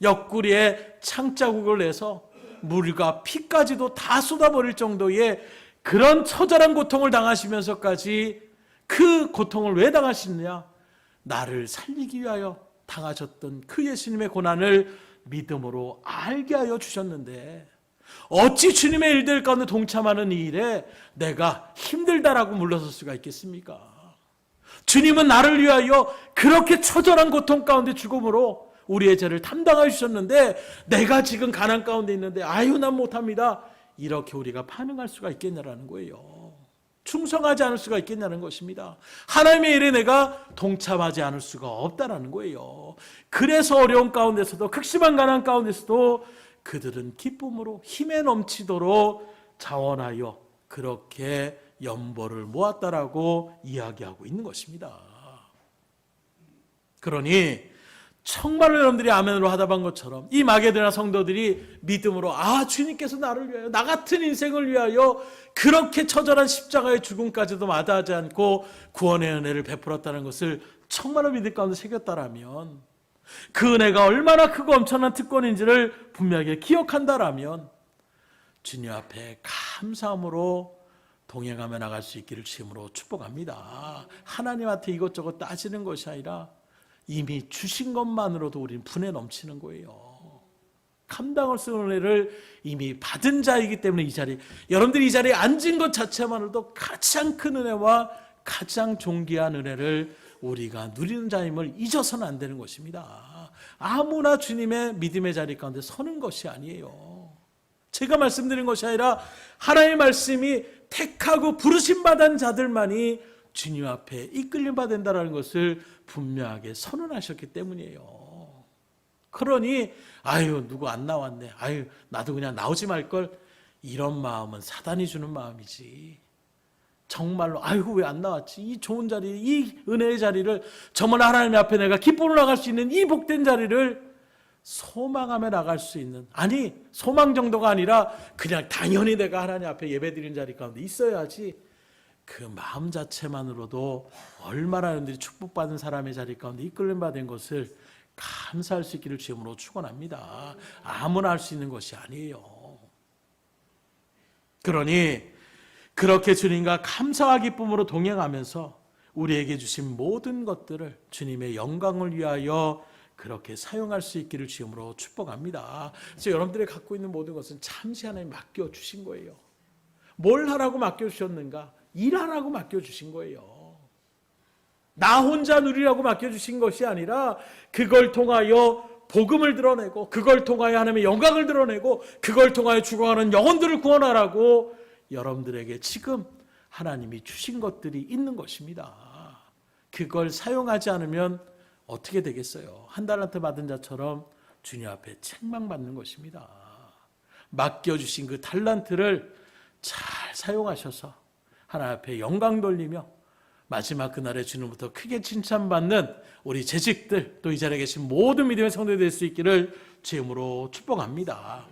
옆구리에 창자국을 내서 물과 피까지도 다 쏟아버릴 정도의 그런 처절한 고통을 당하시면서까지 그 고통을 왜 당하시느냐? 나를 살리기 위하여 당하셨던 그 예수님의 고난을 믿음으로 알게 하여 주셨는데 어찌 주님의 일들 가운데 동참하는 이 일에 내가 힘들다라고 물러설 수가 있겠습니까? 주님은 나를 위하여 그렇게 처절한 고통 가운데 죽음으로 우리의 죄를 담당해 주셨는데 내가 지금 가난 가운데 있는데 난 못합니다. 이렇게 우리가 반응할 수가 있겠냐라는 거예요. 충성하지 않을 수가 있겠냐는 것입니다. 하나님의 일에 내가 동참하지 않을 수가 없다라는 거예요. 그래서 어려운 가운데서도 극심한 가난 가운데서도 그들은 기쁨으로 힘에 넘치도록 자원하여 그렇게 연보를 모았다라고 이야기하고 있는 것입니다. 그러니 정말로 여러분들이 아멘으로 하답한 것처럼 이 마게도냐 성도들이 믿음으로 주님께서 나를 위하여, 나 같은 인생을 위하여 그렇게 처절한 십자가의 죽음까지도 마다하지 않고 구원의 은혜를 베풀었다는 것을 정말로 믿을 가운데 새겼다라면, 그 은혜가 얼마나 크고 엄청난 특권인지를 분명하게 기억한다라면 주님 앞에 감사함으로 동행하며 나갈 수 있기를 주님으로 축복합니다. 하나님한테 이것저것 따지는 것이 아니라 이미 주신 것만으로도 우리는 분에 넘치는 거예요. 감당할 수 있는 은혜를 이미 받은 자이기 때문에 이 자리, 여러분들이 이 자리에 앉은 것 자체만으로도 가장 큰 은혜와 가장 존귀한 은혜를 우리가 누리는 자임을 잊어서는 안 되는 것입니다. 아무나 주님의 믿음의 자리 가운데 서는 것이 아니에요. 제가 말씀드린 것이 아니라 하나님의 말씀이 택하고 부르심 받은 자들만이 주님 앞에 이끌림 받는다라는 것을 분명하게 선언하셨기 때문이에요. 그러니 누구 안 나왔네, 나도 그냥 나오지 말걸, 이런 마음은 사단이 주는 마음이지. 정말로 왜 안 나왔지, 이 좋은 자리, 이 은혜의 자리를, 정말 하나님 앞에 내가 기쁨으로 나갈 수 있는 이 복된 자리를 소망하며 나갈 수 있는, 소망 정도가 아니라 그냥 당연히 내가 하나님 앞에 예배드리는 자리 가운데 있어야지, 그 마음 자체만으로도 얼마나 여러분들이 축복받은 사람의 자리 가운데 이끌림 받은 것을 감사할 수 있기를 주님으로 축원합니다. 아무나 할 수 있는 것이 아니에요. 그러니 그렇게 주님과 감사와 기쁨으로 동행하면서 우리에게 주신 모든 것들을 주님의 영광을 위하여 그렇게 사용할 수 있기를 주님으로 축복합니다. 그래서 여러분들이 갖고 있는 모든 것은 잠시 하나님 맡겨주신 거예요. 뭘 하라고 맡겨주셨는가? 일하라고 맡겨주신 거예요. 나 혼자 누리라고 맡겨주신 것이 아니라 그걸 통하여 복음을 드러내고, 그걸 통하여 하나님의 영광을 드러내고, 그걸 통하여 죽어가는 영혼들을 구원하라고 여러분들에게 지금 하나님이 주신 것들이 있는 것입니다. 그걸 사용하지 않으면 어떻게 되겠어요? 한 달란트 받은 자처럼 주님 앞에 책망받는 것입니다. 맡겨주신 그 달란트를 잘 사용하셔서 하나님 앞에 영광 돌리며 마지막 그날에 주님부터 크게 칭찬받는 우리 재직들, 또 이 자리에 계신 모든 믿음의 성도들이 될 수 있기를 주님으로 축복합니다.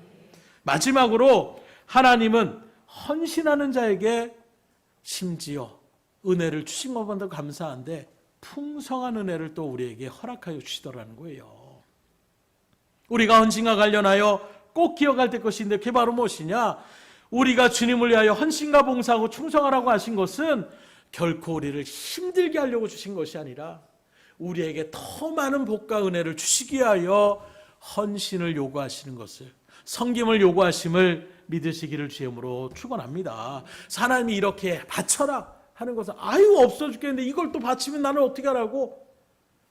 마지막으로 하나님은 헌신하는 자에게 심지어 은혜를 주신 것만도 감사한데 풍성한 은혜를 또 우리에게 허락하여 주시더라는 거예요. 우리가 헌신과 관련하여 꼭 기억할 때 것인데 그게 바로 무엇이냐? 우리가 주님을 위하여 헌신과 봉사하고 충성하라고 하신 것은 결코 우리를 힘들게 하려고 주신 것이 아니라 우리에게 더 많은 복과 은혜를 주시기 위하여 헌신을 요구하시는 것을, 섬김을 요구하심을 믿으시기를 주님으로 축원합니다. 하나님이 이렇게 바쳐라 하는 것은 없어 죽겠는데 이걸 또 바치면 나는 어떻게 하라고?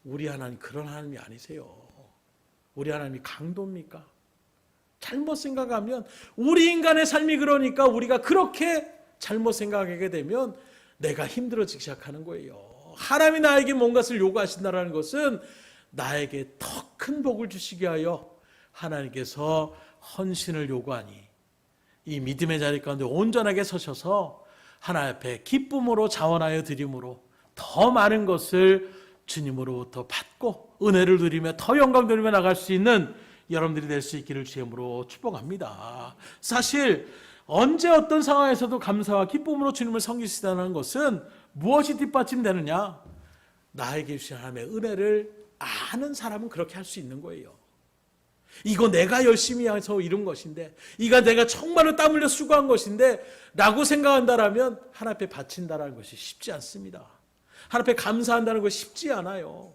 우리 하나님 그런 하나님이 아니세요. 우리 하나님이 강도입니까? 잘못 생각하면, 우리 인간의 삶이 그러니까 우리가 그렇게 잘못 생각하게 되면 내가 힘들어지기 시작하는 거예요. 하나님이 나에게 뭔가를 요구하신다는 것은 나에게 더 큰 복을 주시기 위하여 하나님께서 헌신을 요구하니 이 믿음의 자리 가운데 온전하게 서셔서 하나님 앞에 기쁨으로 자원하여 드림으로 더 많은 것을 주님으로부터 받고 은혜를 누리며 더 영광 누리며 나갈 수 있는 여러분들이 될 수 있기를 주님으로 축복합니다. 사실 언제 어떤 상황에서도 감사와 기쁨으로 주님을 섬기시다는 것은 무엇이 뒷받침되느냐? 나에게 주신 하나님의 은혜를 아는 사람은 그렇게 할 수 있는 거예요. 이거 내가 열심히 해서 이룬 것인데, 이거 내가 정말로 땀 흘려 수고한 것인데 라고 생각한다라면 하나님 앞에 바친다라는 것이 쉽지 않습니다. 하나님 앞에 감사한다는 것이 쉽지 않아요.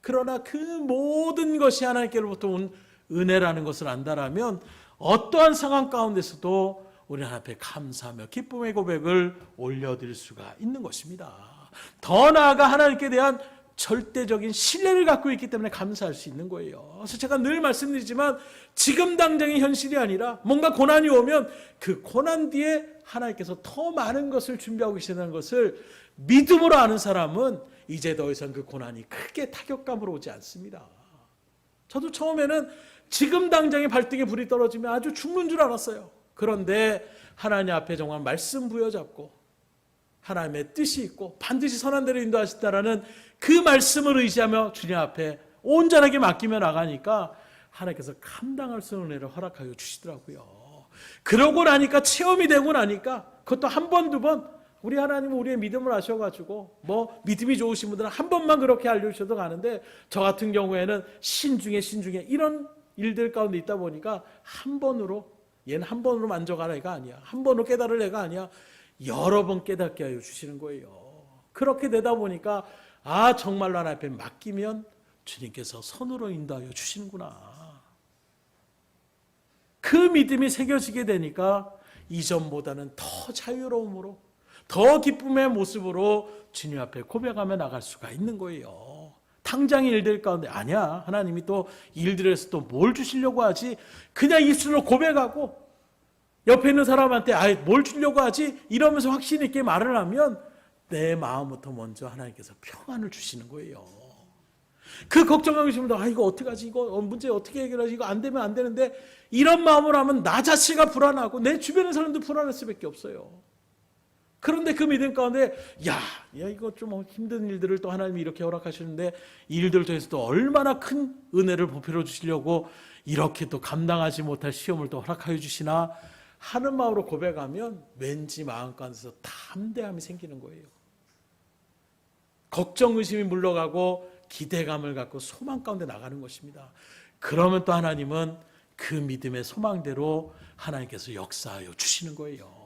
그러나 그 모든 것이 하나님께로부터 온 은혜라는 것을 안다라면 어떠한 상황 가운데서도 우리 하나님 앞에 감사하며 기쁨의 고백을 올려드릴 수가 있는 것입니다. 더 나아가 하나님께 대한 절대적인 신뢰를 갖고 있기 때문에 감사할 수 있는 거예요. 그래서 제가 늘 말씀드리지만 지금 당장의 현실이 아니라 뭔가 고난이 오면 그 고난 뒤에 하나님께서 더 많은 것을 준비하고 계시다는 것을 믿음으로 아는 사람은 이제 더 이상 그 고난이 크게 타격감으로 오지 않습니다. 저도 처음에는 지금 당장에 발등에 불이 떨어지면 아주 죽는 줄 알았어요. 그런데 하나님 앞에 정말 말씀 부여잡고 하나님의 뜻이 있고 반드시 선한 대로 인도하신다라는 그 말씀을 의지하며 주님 앞에 온전하게 맡기며 나가니까 하나님께서 감당할 수 있는 은혜를 허락하여 주시더라고요. 그러고 나니까 체험이 되고 나니까 그것도 한 번, 두 번 우리 하나님은 우리의 믿음을 아셔가지고 뭐 믿음이 좋으신 분들은 한 번만 그렇게 알려주셔도 가는데 저 같은 경우에는 신중에 이런 일들 가운데 있다 보니까 한 번으로 얘는 한 번으로 만족할 애가 아니야. 한 번으로 깨달을 애가 아니야. 여러 번 깨닫게 하여 주시는 거예요. 그렇게 되다 보니까 정말로 하나님 앞에 맡기면 주님께서 선으로 인도하여 주시는구나. 그 믿음이 새겨지게 되니까 이전보다는 더 자유로움으로 더 기쁨의 모습으로 주님 앞에 고백하며 나갈 수가 있는 거예요. 당장 일들 가운데 아니야. 하나님이 또 일들에서 또 뭘 주시려고 하지? 그냥 입술로 고백하고 옆에 있는 사람한테 뭘 주려고 하지? 이러면서 확신 있게 말을 하면 내 마음부터 먼저 하나님께서 평안을 주시는 거예요. 그 걱정하고 있으면 이거 어떡하지? 이거 문제 어떻게 해결하지? 이거 안 되면 안 되는데 이런 마음으로 하면 나 자체가 불안하고 내 주변의 사람도 불안할 수밖에 없어요. 그런데 그 믿음 가운데 야 이거 좀 힘든 일들을 또 하나님이 이렇게 허락하시는데 이 일들을 통해서 또 얼마나 큰 은혜를 보필해 주시려고 이렇게 또 감당하지 못할 시험을 또 허락하여 주시나 하는 마음으로 고백하면 왠지 마음 가운데서 담대함이 생기는 거예요. 걱정, 의심이 물러가고 기대감을 갖고 소망 가운데 나가는 것입니다. 그러면 또 하나님은 그 믿음의 소망대로 하나님께서 역사하여 주시는 거예요.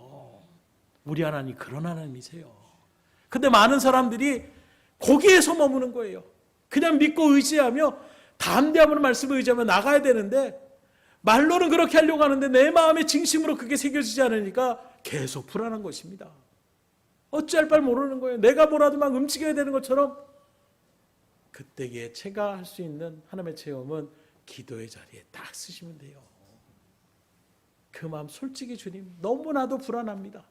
우리 하나님 그런 하나님이세요. 근데 많은 사람들이 거기에서 머무는 거예요. 그냥 믿고 의지하며 담대함으로 말씀을 의지하며 나가야 되는데 말로는 그렇게 하려고 하는데 내 마음의 진심으로 그게 새겨지지 않으니까 계속 불안한 것입니다. 어찌할 바를 모르는 거예요. 내가 뭐라도 막 움직여야 되는 것처럼. 그때에 제가 할 수 있는 하나님의 체험은 기도의 자리에 딱 쓰시면 돼요. 그 마음 솔직히 주님 너무나도 불안합니다.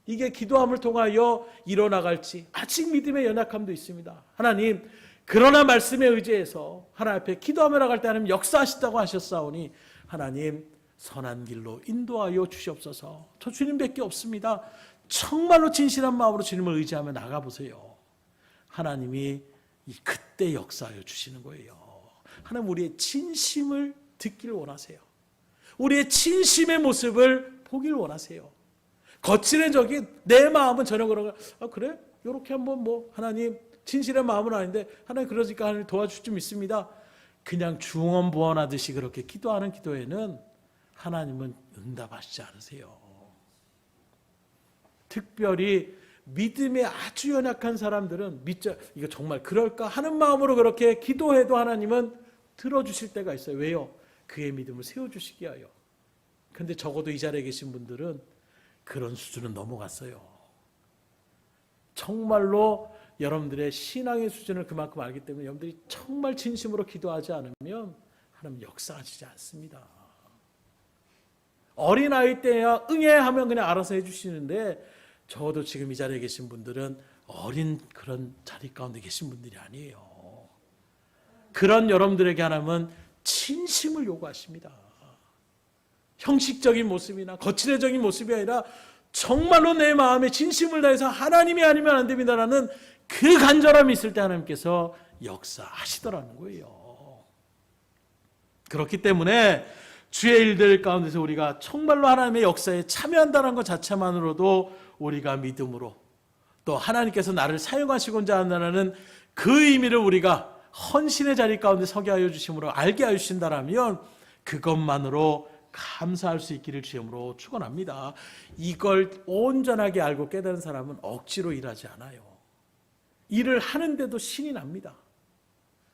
이게 기도함을 통하여 일어나갈지 아직 믿음의 연약함도 있습니다. 하나님 그러나 말씀에 의지해서 하나님 앞에 기도하며 나갈 때 하나님 역사하시다고 하셨사오니 하나님 선한 길로 인도하여 주시옵소서. 저 주님밖에 없습니다. 정말로 진실한 마음으로 주님을 의지하며 나가보세요. 하나님이 그때 역사하여 주시는 거예요. 하나님 우리의 진심을 듣기를 원하세요. 우리의 진심의 모습을 보기를 원하세요. 거칠해적인 내 마음은 전혀 그런 거 그래? 이렇게 한번 하나님 진실의 마음은 아닌데 하나님 그러니까 하나님 도와줄 줄 믿습니다. 그냥 중언부언하듯이 그렇게 기도하는 기도에는 하나님은 응답하시지 않으세요. 특별히 믿음에 아주 연약한 사람들은 이거 정말 그럴까 하는 마음으로 그렇게 기도해도 하나님은 들어주실 때가 있어요. 왜요? 그의 믿음을 세워주시기 위하여. 근데 적어도 이 자리에 계신 분들은 그런 수준은 넘어갔어요. 정말로 여러분들의 신앙의 수준을 그만큼 알기 때문에 여러분들이 정말 진심으로 기도하지 않으면 하나님 역사하시지 않습니다. 어린아이 때야 응애 하면 그냥 알아서 해주시는데 저도 지금 이 자리에 계신 분들은 어린 그런 자리 가운데 계신 분들이 아니에요. 그런 여러분들에게 하나님은 진심을 요구하십니다. 형식적인 모습이나 거칠해적인 모습이 아니라 정말로 내 마음에 진심을 다해서 하나님이 아니면 안 됩니다라는 그 간절함이 있을 때 하나님께서 역사하시더라는 거예요. 그렇기 때문에 주의 일들 가운데서 우리가 정말로 하나님의 역사에 참여한다는 것 자체만으로도 우리가 믿음으로 또 하나님께서 나를 사용하시고자 한다는 그 의미를 우리가 헌신의 자리 가운데 서게 하여 주심으로 알게 하여 주신다라면 그것만으로 감사할 수 있기를 주님으로 축원합니다. 이걸 온전하게 알고 깨달은 사람은 억지로 일하지 않아요. 일을 하는데도 신이 납니다.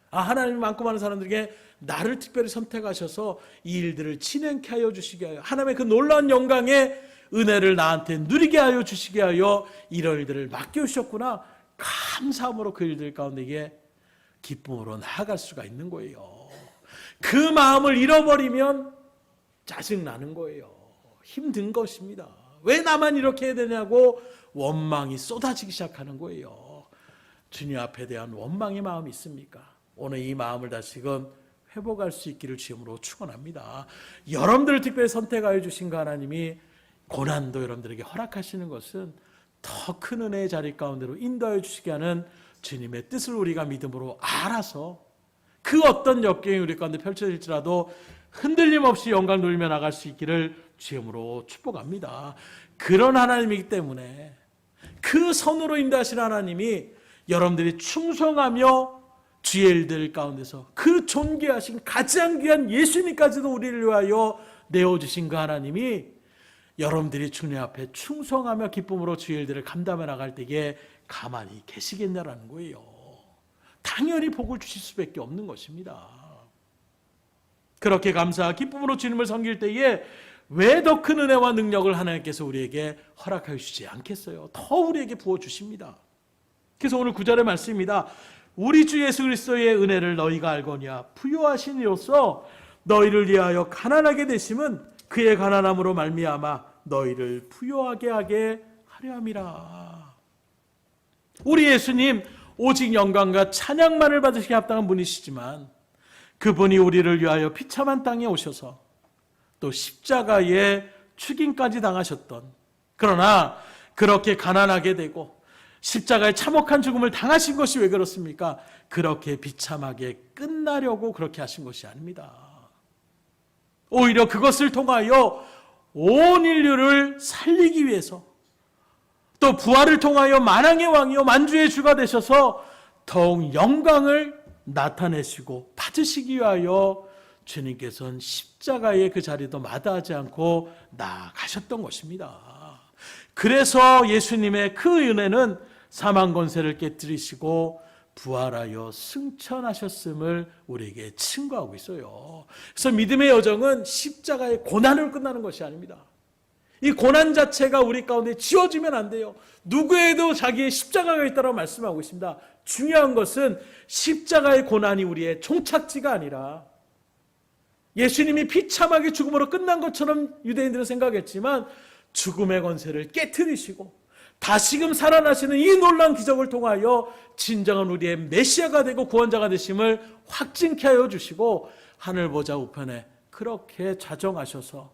하나님이 많고 많은 사람들에게 나를 특별히 선택하셔서 이 일들을 진행케 하여 주시게 하여 하나님의 그 놀라운 영광의 은혜를 나한테 누리게 하여 주시게 하여 이런 일들을 맡겨주셨구나 감사함으로 그 일들 가운데 기쁨으로 나아갈 수가 있는 거예요. 그 마음을 잃어버리면 짜증나는 거예요. 힘든 것입니다. 왜 나만 이렇게 해야 되냐고 원망이 쏟아지기 시작하는 거예요. 주님 앞에 대한 원망의 마음이 있습니까? 오늘 이 마음을 다시금 회복할 수 있기를 주임으로 축원합니다. 여러분들을 특별히 선택하여 주신 그 하나님이 고난도 여러분들에게 허락하시는 것은 더 큰 은혜의 자리 가운데로 인도하여 주시게 하는 주님의 뜻을 우리가 믿음으로 알아서 그 어떤 역경이 우리 가운데 펼쳐질지라도 흔들림 없이 영광 누리며 나갈 수 있기를 주임으로 축복합니다. 그런 하나님이기 때문에 그 선으로 인도하시는 하나님이 여러분들이 충성하며 주의 일들 가운데서 그 존귀하신 가장 귀한 예수님까지도 우리를 위하여 내어주신 그 하나님이 여러분들이 주님 앞에 충성하며 기쁨으로 주의 일들을 감당해 나갈 때에 가만히 계시겠냐라는 거예요. 당연히 복을 주실 수밖에 없는 것입니다. 그렇게 감사와 기쁨으로 주님을 섬길 때에 왜 더 큰 은혜와 능력을 하나님께서 우리에게 허락하여 주지 않겠어요? 더 우리에게 부어주십니다. 그래서 오늘 9절의 말씀입니다. 우리 주 예수 그리스도의 은혜를 너희가 알거니와 부요하신 이로써 너희를 위하여 가난하게 되심은 그의 가난함으로 말미암아 너희를 부요하게 하게 하려 함이라. 우리 예수님 오직 영광과 찬양만을 받으시기에 합당한 분이시지만 그분이 우리를 위하여 비참한 땅에 오셔서 또 십자가에 죽임까지 당하셨던, 그러나 그렇게 가난하게 되고 십자가에 참혹한 죽음을 당하신 것이 왜 그렇습니까? 그렇게 비참하게 끝나려고 그렇게 하신 것이 아닙니다. 오히려 그것을 통하여 온 인류를 살리기 위해서, 또 부활을 통하여 만왕의 왕이요 만주의 주가 되셔서 더욱 영광을 나타내시고 받으시기 위하여 주님께서는 십자가의 그 자리도 마다하지 않고 나아가셨던 것입니다. 그래서 예수님의 그 은혜는 사망 권세를 깨뜨리시고 부활하여 승천하셨음을 우리에게 증거하고 있어요. 그래서 믿음의 여정은 십자가의 고난으로 끝나는 것이 아닙니다. 이 고난 자체가 우리 가운데 지워지면 안 돼요. 누구에도 자기의 십자가가 있다고 말씀하고 있습니다. 중요한 것은 십자가의 고난이 우리의 종착지가 아니라, 예수님이 비참하게 죽음으로 끝난 것처럼 유대인들은 생각했지만 죽음의 권세를 깨트리시고 다시금 살아나시는 이 놀라운 기적을 통하여 진정한 우리의 메시아가 되고 구원자가 되심을 확증케 하여 주시고 하늘 보좌 우편에 그렇게 좌정하셔서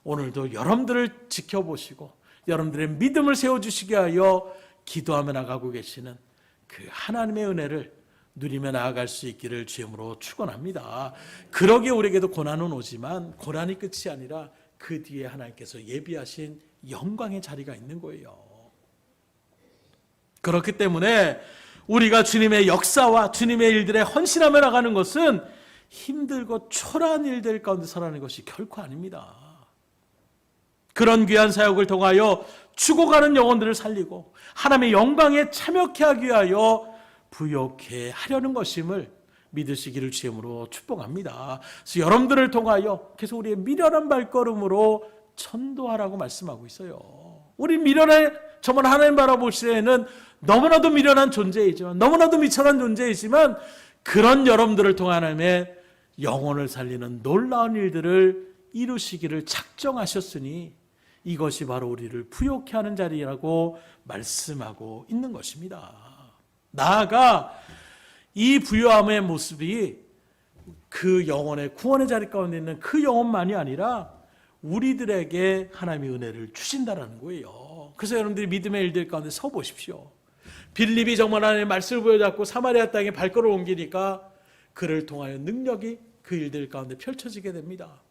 오늘도 여러분들을 지켜보시고 여러분들의 믿음을 세워주시게 하여 기도하며 나가고 계시는 그 하나님의 은혜를 누리며 나아갈 수 있기를 주임으로 축원합니다. 그러기에 우리에게도 고난은 오지만 고난이 끝이 아니라 그 뒤에 하나님께서 예비하신 영광의 자리가 있는 거예요. 그렇기 때문에 우리가 주님의 역사와 주님의 일들에 헌신하며 나가는 것은 힘들고 초라한 일들 가운데 서라는 것이 결코 아닙니다. 그런 귀한 사역을 통하여 죽어가는 영혼들을 살리고 하나님의 영광에 참여케 하기 위하여 부욕해 하려는 것임을 믿으시기를 주임으로 축복합니다. 그래서 여러분들을 통하여 계속 우리의 미련한 발걸음으로 전도하라고 말씀하고 있어요. 우리 미련해 저만 하나님 바라보실 때에는 너무나도 미련한 존재이지만, 너무나도 미천한 존재이지만 그런 여러분들을 통해 하나님의 영혼을 살리는 놀라운 일들을 이루시기를 작정하셨으니 이것이 바로 우리를 부욕해 하는 자리라고 말씀하고 있는 것입니다. 나아가 이 부요함의 모습이 그 영혼의 구원의 자리 가운데 있는 그 영혼만이 아니라 우리들에게 하나님의 은혜를 주신다라는 거예요. 그래서 여러분들이 믿음의 일들 가운데 서 보십시오. 빌립이 정말 하나님의 말씀을 보여잡고 사마리아 땅에 발걸음을 옮기니까 그를 통하여 능력이 그 일들 가운데 펼쳐지게 됩니다.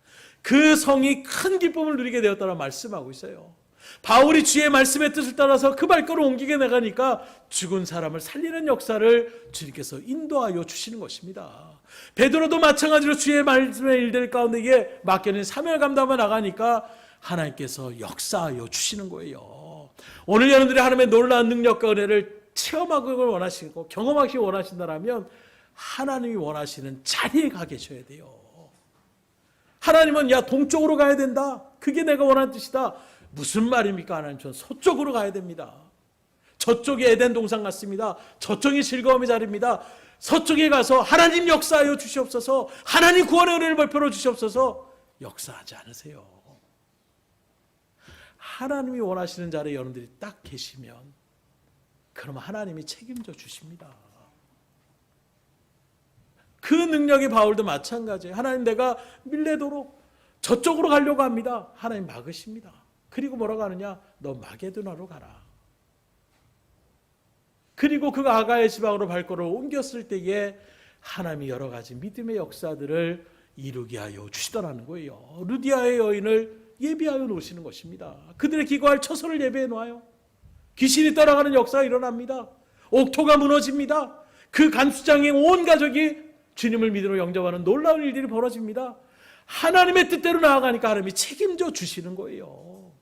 그 성이 큰 기쁨을 누리게 되었다고 말씀하고 있어요. 바울이 주의 말씀의 뜻을 따라서 그 발걸음을 옮기게 나가니까 죽은 사람을 살리는 역사를 주님께서 인도하여 주시는 것입니다. 베드로도 마찬가지로 주의 말씀의 일들 가운데 이게 맡겨진 사명을 감당하며 나가니까 하나님께서 역사하여 주시는 거예요. 오늘 여러분들이 하나님의 놀라운 능력과 은혜를 체험하기를 원하시고 경험하기를 원하신다면 하나님이 원하시는 자리에 가 계셔야 돼요. 하나님은 야 동쪽으로 가야 된다. 그게 내가 원하는 뜻이다. 무슨 말입니까? 하나님, 전 서쪽으로 가야 됩니다. 저쪽이 에덴 동산 같습니다. 저쪽이 즐거움의 자리입니다. 서쪽에 가서 하나님 역사하여 주시옵소서. 하나님 구원의 은혜를 베풀어 주시옵소서. 역사하지 않으세요. 하나님이 원하시는 자리에 여러분들이 딱 계시면 그러면 하나님이 책임져 주십니다. 그 능력의 바울도 마찬가지예요. 하나님, 내가 밀레도로 저쪽으로 가려고 합니다. 하나님 막으십니다. 그리고 뭐라고 하느냐? 너 마게도나로 가라. 그리고 그가 아가의 지방으로 발걸음을 옮겼을 때에 하나님이 여러 가지 믿음의 역사들을 이루게 하여 주시더라는 거예요. 루디아의 여인을 예비하여 놓으시는 것입니다. 그들의 기거할 처소를 예비해 놓아요. 귀신이 떠나가는 역사가 일어납니다. 옥토가 무너집니다. 그 간수장의 온 가족이 주님을 믿음으로 영접하는 놀라운 일들이 벌어집니다. 하나님의 뜻대로 나아가니까 하나님이 책임져 주시는 거예요.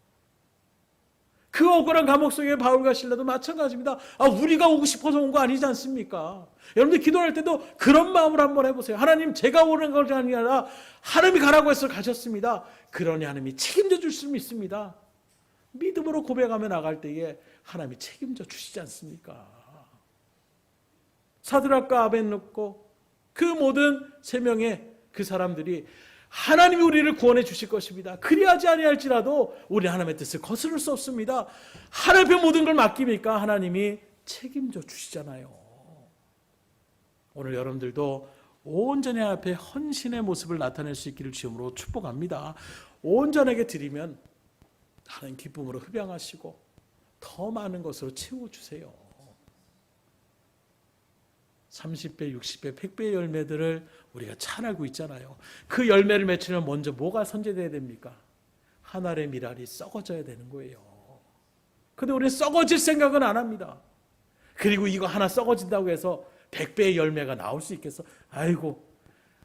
그 억울한 감옥 속에 바울과 실라도 마찬가지입니다. 우리가 오고 싶어서 온 거 아니지 않습니까? 여러분들 기도할 때도 그런 마음으로 한번 해보세요. 하나님, 제가 오는 것이 아니라 하나님이 가라고 해서 가셨습니다. 그러니 하나님이 책임져 줄 수 있습니다. 믿음으로 고백하며 나갈 때에 하나님이 책임져 주시지 않습니까? 사드락과 아벳노고 그 모든 세 명의 그 사람들이 하나님이 우리를 구원해 주실 것입니다. 그리하지 아니할지라도 우리 하나님의 뜻을 거스를 수 없습니다. 하나님 앞에 모든 걸 맡기니까 하나님이 책임져 주시잖아요. 오늘 여러분들도 온전히 하나님 앞에 헌신의 모습을 나타낼 수 있기를 주님으로 축복합니다. 온전하게 드리면 하나님 기쁨으로 흡양하시고 더 많은 것으로 채워주세요. 30배, 60배, 100배의 열매들을 우리가 잘 알고 있잖아요. 그 열매를 맺으려면 먼저 뭐가 선제돼야 됩니까? 한 알의 밀알이 썩어져야 되는 거예요. 그런데 우리는 썩어질 생각은 안 합니다. 그리고 이거 하나 썩어진다고 해서 100배의 열매가 나올 수 있겠어? 아이고,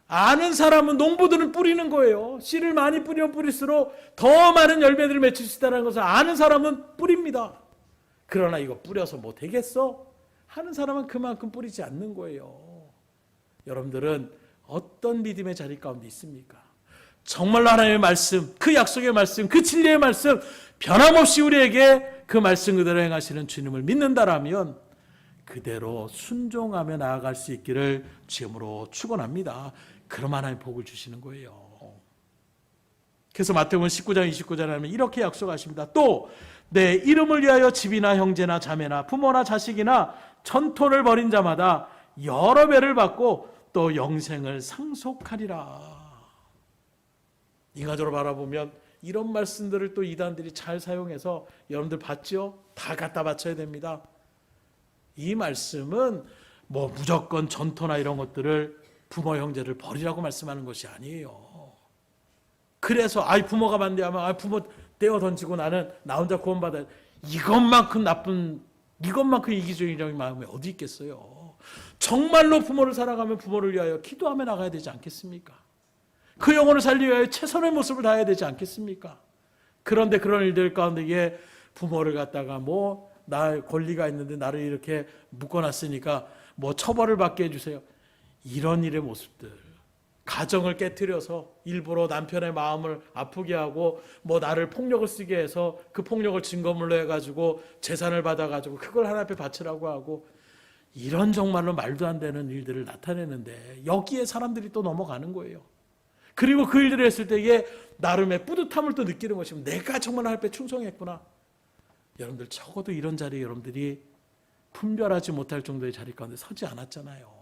아는 사람은, 농부들은 뿌리는 거예요. 씨를 많이 뿌리면 뿌릴수록 더 많은 열매들을 맺을 수 있다는 것을 아는 사람은 뿌립니다. 그러나 이거 뿌려서 뭐 되겠어? 하는 사람은 그만큼 뿌리지 않는 거예요. 여러분들은 어떤 믿음의 자리 가운데 있습니까? 정말로 하나님의 말씀, 그 약속의 말씀, 그 진리의 말씀, 변함없이 우리에게 그 말씀 그대로 행하시는 주님을 믿는다라면 그대로 순종하며 나아갈 수 있기를 주님으로 축원합니다. 그럼 하나님 복을 주시는 거예요. 그래서 마태복음 19장 29절에 하면 이렇게 약속하십니다. 또 내 이름을 위하여 집이나 형제나 자매나 부모나 자식이나 전토를 벌인 자마다 여러 배를 받고 또 영생을 상속하리라. 인간적으로 바라보면 이런 말씀들을 또 이단들이 잘 사용해서 여러분들 봤죠? 다 갖다 바쳐야 됩니다. 이 말씀은 뭐 무조건 전토나 이런 것들을 부모 형제를 버리라고 말씀하는 것이 아니에요. 그래서 부모가 반대하면 부모 떼어 던지고 나는 나 혼자 구원받아야 돼. 이것만큼 이기적인 마음이 어디 있겠어요. 정말로 부모를 사랑하면 부모를 위하여 기도하며 나가야 되지 않겠습니까? 그 영혼을 살리기 위하여 최선의 모습을 다해야 되지 않겠습니까? 그런데 그런 일들 가운데에 부모를 갖다가 나 권리가 있는데 나를 이렇게 묶어놨으니까 처벌을 받게 해주세요. 이런 일의 모습들, 가정을 깨트려서 일부러 남편의 마음을 아프게 하고 나를 폭력을 쓰게 해서 그 폭력을 증거물로 해가지고 재산을 받아가지고 그걸 하나님 앞에 바치라고 하고 이런 정말로 말도 안 되는 일들을 나타내는데 여기에 사람들이 또 넘어가는 거예요. 그리고 그 일들을 했을 때에 나름의 뿌듯함을 또 느끼는 것이면 내가 정말 하나님 앞에 충성했구나. 여러분들 적어도 이런 자리에 여러분들이 분별하지 못할 정도의 자리 가운데 서지 않았잖아요.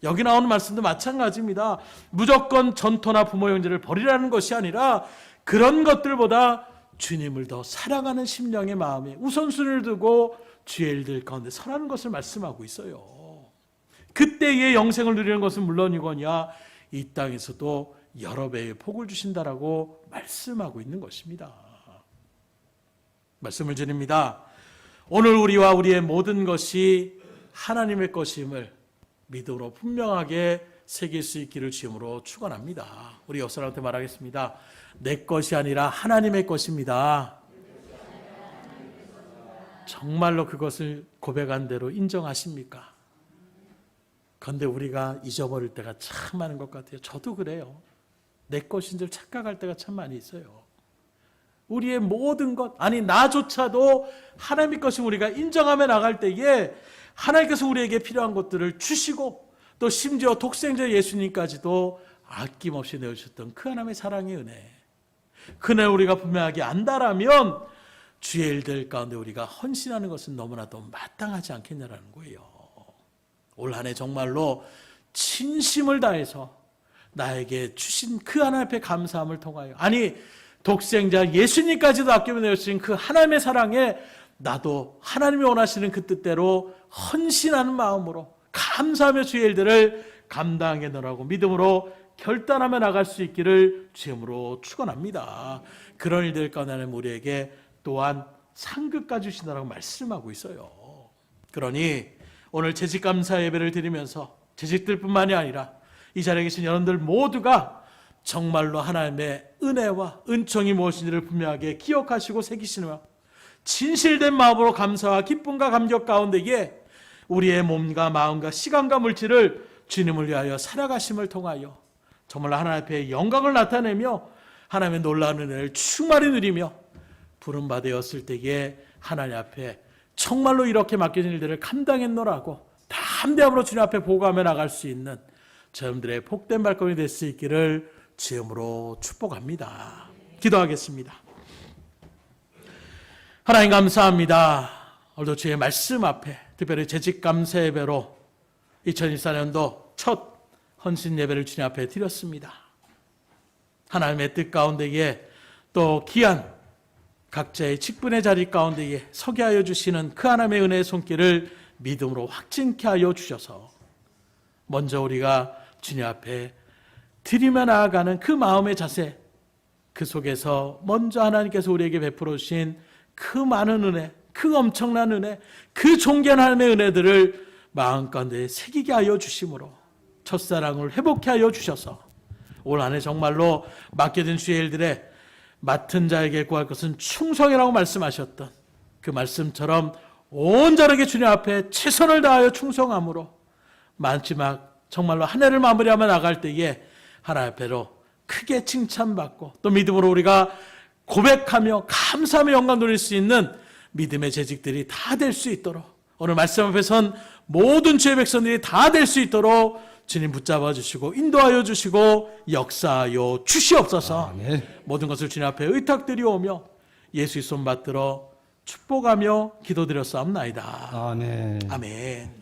여기 나오는 말씀도 마찬가지입니다. 무조건 전토나 부모 형제를 버리라는 것이 아니라 그런 것들보다 주님을 더 사랑하는 심령의 마음에 우선순위를 두고 주의 일들 가운데 서라는 것을 말씀하고 있어요. 그때의 영생을 누리는 것은 물론이거니와 이 땅에서도 여러 배의 복을 주신다라고 말씀하고 있는 것입니다. 말씀을 드립니다. 오늘 우리와 우리의 모든 것이 하나님의 것임을 믿음으로 분명하게 새길 수 있기를 주님으로 축원합니다. 우리 옆 사람한테 말하겠습니다. 내 것이 아니라 하나님의 것입니다. 정말로 그것을 고백한 대로 인정하십니까? 그런데 우리가 잊어버릴 때가 참 많은 것 같아요. 저도 그래요. 내 것인 줄 착각할 때가 참 많이 있어요. 우리의 모든 것, 나조차도 하나님의 것을 우리가 인정하며 나갈 때에 하나님께서 우리에게 필요한 것들을 주시고 또 심지어 독생자 예수님까지도 아낌없이 내어주셨던 그 하나님의 사랑의 은혜, 그 은혜를 우리가 분명하게 안다라면 주의 일들 가운데 우리가 헌신하는 것은 너무나도 마땅하지 않겠냐라는 거예요. 올 한 해 정말로 진심을 다해서 나에게 주신 그 하나님 앞에 감사함을 통하여, 아니 독생자 예수님까지도 아껴내주신 그 하나님의 사랑에 나도 하나님이 원하시는 그 뜻대로 헌신하는 마음으로 감사하며 주의 일들을 감당해 놓으라고 믿음으로 결단하며 나갈 수 있기를 주님으로 축원합니다. 그런 일들 가운데 하나님 우리에게 또한 상급까지 주신다고 말씀하고 있어요. 그러니 오늘 재직감사 예배를 드리면서 재직들뿐만이 아니라 이 자리에 계신 여러분들 모두가 정말로 하나님의 은혜와 은총이 무엇인지를 분명하게 기억하시고 새기시며 진실된 마음으로 감사와 기쁨과 감격 가운데에 우리의 몸과 마음과 시간과 물질을 주님을 위하여 살아가심을 통하여 정말로 하나님 앞에 영광을 나타내며 하나님의 놀라운 은혜를 충만히 누리며 부름받았을 때에 하나님 앞에 정말로 이렇게 맡겨진 일들을 감당했노라고 담대함으로 주님 앞에 보고하며 나갈 수 있는 저희들의 복된 발걸음이 될 수 있기를 주님으로 축복합니다. 기도하겠습니다. 하나님 감사합니다. 오늘도 주의 말씀 앞에 특별히 재직감사 예배로 2024년도 첫 헌신 예배를 주님 앞에 드렸습니다. 하나님의 뜻 가운데에 또 귀한 각자의 직분의 자리 가운데에 서게 하여 주시는 그 하나님의 은혜의 손길을 믿음으로 확증케 하여 주셔서 먼저 우리가 주님 앞에 드리며 나아가는 그 마음의 자세, 그 속에서 먼저 하나님께서 우리에게 베풀어 주신 그 많은 은혜, 그 엄청난 은혜, 그 존귀한 하나님의 은혜들을 마음 가운데 새기게 하여 주심으로 첫사랑을 회복케 하여 주셔서 올 한 해 정말로 맡겨진 주의 일들에 맡은 자에게 구할 것은 충성이라고 말씀하셨던 그 말씀처럼 온전하게 주님 앞에 최선을 다하여 충성함으로 마지막 정말로 한 해를 마무리하며 나갈 때에 하나님 앞에로 크게 칭찬받고 또 믿음으로 우리가 고백하며 감사하며 영광 돌릴 수 있는 믿음의 재직들이 다 될 수 있도록 오늘 말씀 앞에 선 모든 주의 백성들이 다 될 수 있도록 주님 붙잡아 주시고 인도하여 주시고 역사하여 주시옵소서. 아멘. 모든 것을 주님 앞에 의탁드리오며 예수의 손 받들어 축복하며 기도드렸사옵나이다. 아멘. 아멘.